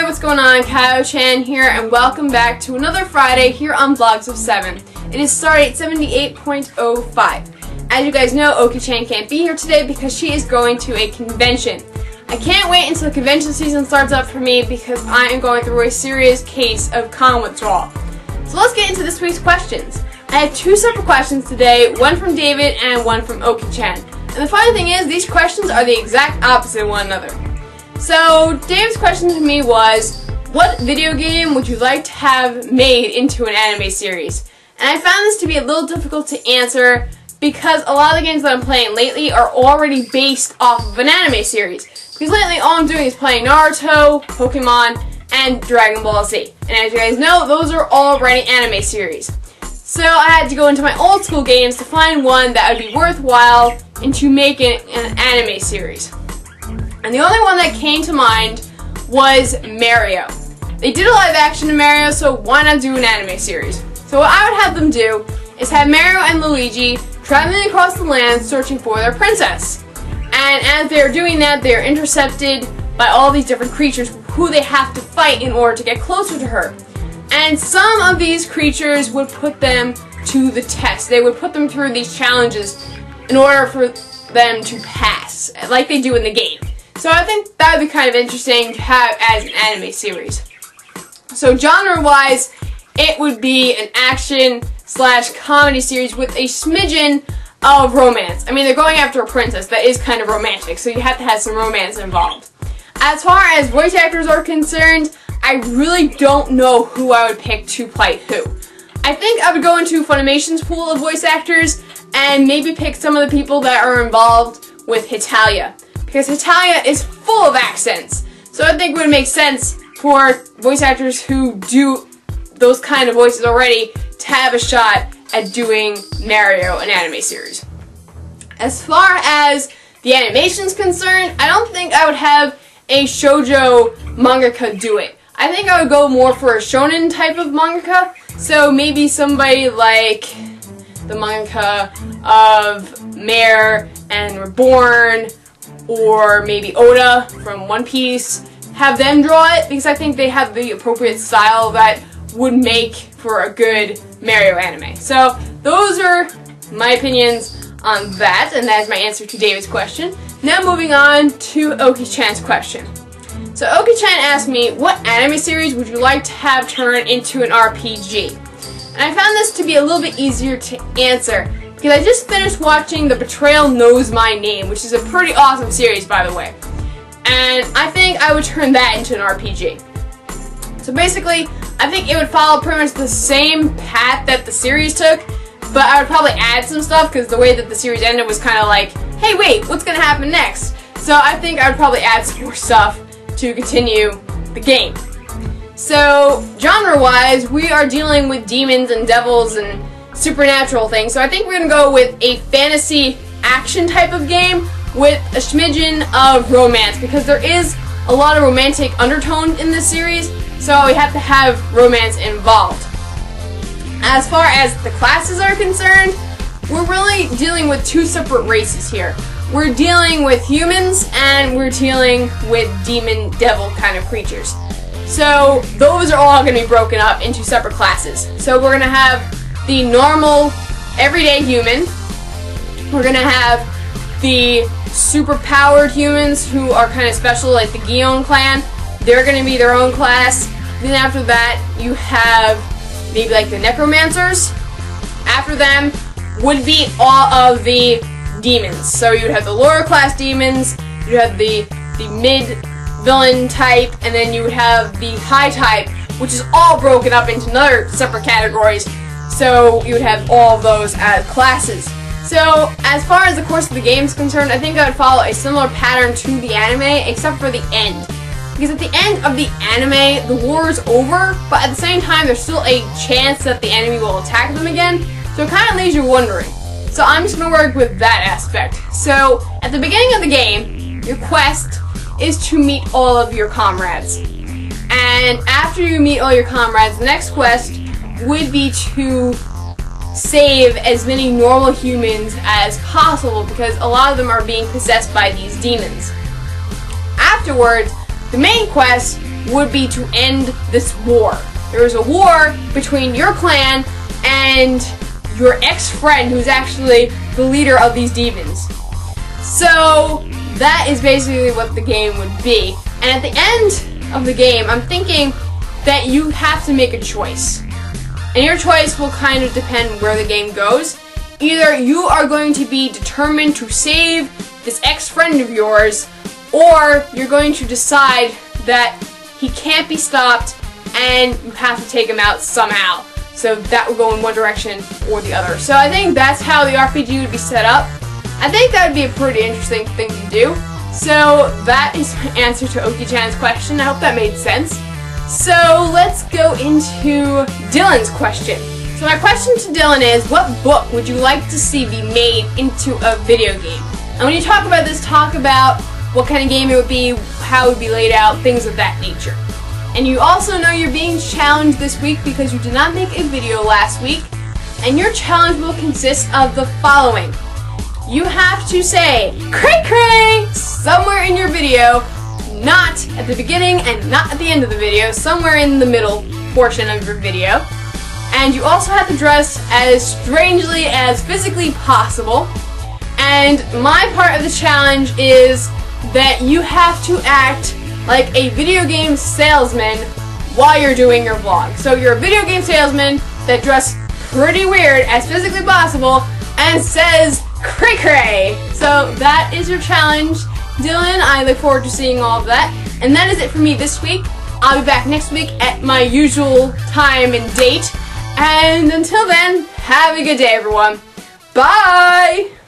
what's going on? Kio-chan here, and welcome back to another Friday here on VlogsOfSeven. It is Stardate 78.05. As you guys know, Oki-chan can't be here today because she is going to a convention. I can't wait until the convention season starts up for me because I am going through a serious case of con withdrawal. So let's get into this week's questions. I have two separate questions today, one from David and one from Oki-chan. And the funny thing is, these questions are the exact opposite of one another. So, Dave's question to me was, what video game would you like to have made into an anime series? And I found this to be a little difficult to answer because a lot of the games that I'm playing lately are already based off of an anime series. Because lately all I'm doing is playing Naruto, Pokemon, and Dragon Ball Z. And as you guys know, those are already anime series. So I had to go into my old school games to find one that would be worthwhile and to make it an anime series. And the only one that came to mind was Mario. They did a live action of Mario, so why not do an anime series? So what I would have them do is have Mario and Luigi traveling across the land searching for their princess. And as they're doing that, they're intercepted by all these different creatures who they have to fight in order to get closer to her. And some of these creatures would put them to the test. They would put them through these challenges in order for them to pass, like they do in the game. So I think that would be kind of interesting to have as an anime series. So genre-wise, it would be an action/comedy series with a smidgen of romance. I mean, they're going after a princess. That is kind of romantic, so you have to have some romance involved. As far as voice actors are concerned, I really don't know who I would pick to play who. I think I would go into Funimation's pool of voice actors and maybe pick some of the people that are involved with Hitalia. Because Hitalia is full of accents. So I think it would make sense for voice actors who do those kind of voices already to have a shot at doing Mario, an anime series. As far as the animation is concerned, I don't think I would have a shoujo mangaka do it. I think I would go more for a shonen type of mangaka. So maybe somebody like the mangaka of Mare and Reborn, or maybe Oda from One Piece, have them draw it because I think they have the appropriate style that would make for a good Mario anime. So those are my opinions on that, and that is my answer to David's question. Now moving on to Oki-chan's question. So Oki-chan asked me, what anime series would you like to have turn into an RPG? And I found this to be a little bit easier to answer because I just finished watching The Betrayal Knows My Name, which is a pretty awesome series, by the way. And I think I would turn that into an RPG. So basically, I think it would follow pretty much the same path that the series took, but I would probably add some stuff because the way that the series ended was kind of like, hey wait, what's going to happen next? So I think I would probably add some more stuff to continue the game. So, genre-wise, we are dealing with demons and devils and supernatural things, so I think we're going to go with a fantasy action type of game with a smidgen of romance, because there is a lot of romantic undertone in this series, so we have to have romance involved. As far as the classes are concerned, we're really dealing with two separate races here. We're dealing with humans, and we're dealing with demon, devil kind of creatures. So those are all going to be broken up into separate classes. So we're going to have the normal, everyday human. We're going to have the super-powered humans who are kind of special, like the Gion clan. They're going to be their own class. Then after that, you have maybe like the necromancers. After them would be all of the demons. So you'd have the lower class demons, you'd have the mid-villain type, and then you would have the high type, which is all broken up into another separate categories. So you would have all of those as classes. So as far as the course of the game is concerned, I think I would follow a similar pattern to the anime, except for the end. Because at the end of the anime, the war is over, but at the same time, there's still a chance that the enemy will attack them again. So it kind of leaves you wondering. So I'm just going to work with that aspect. So at the beginning of the game, your quest is to meet all of your comrades. And after you meet all your comrades, the next quest would be to save as many normal humans as possible, because a lot of them are being possessed by these demons. Afterwards, the main quest would be to end this war. There is a war between your clan and your ex-friend who's actually the leader of these demons. So that is basically what the game would be. And at the end of the game, I'm thinking that you have to make a choice. And your choice will kind of depend where the game goes. Either you are going to be determined to save this ex-friend of yours, or you're going to decide that he can't be stopped and you have to take him out somehow. So that will go in one direction or the other. So I think that's how the RPG would be set up. I think that would be a pretty interesting thing to do. So that is my answer to Oki-chan's question. I hope that made sense. So let's go into Dylan's question. So my question to Dylan is, what book would you like to see be made into a video game? And when you talk about this, talk about what kind of game it would be, how it would be laid out, things of that nature. And you also know you're being challenged this week because you did not make a video last week. And your challenge will consist of the following. You have to say, cray cray, somewhere in your video, not at the beginning and not at the end of the video, somewhere in the middle portion of your video. And you also have to dress as strangely as physically possible. And my part of the challenge is that you have to act like a video game salesman while you're doing your vlog. So you're a video game salesman that dress pretty weird as physically possible and says cray cray. So that is your challenge, Dylan. I look forward to seeing all of that. And that is it for me this week. I'll be back next week at my usual time and date. And until then, have a good day, everyone. Bye!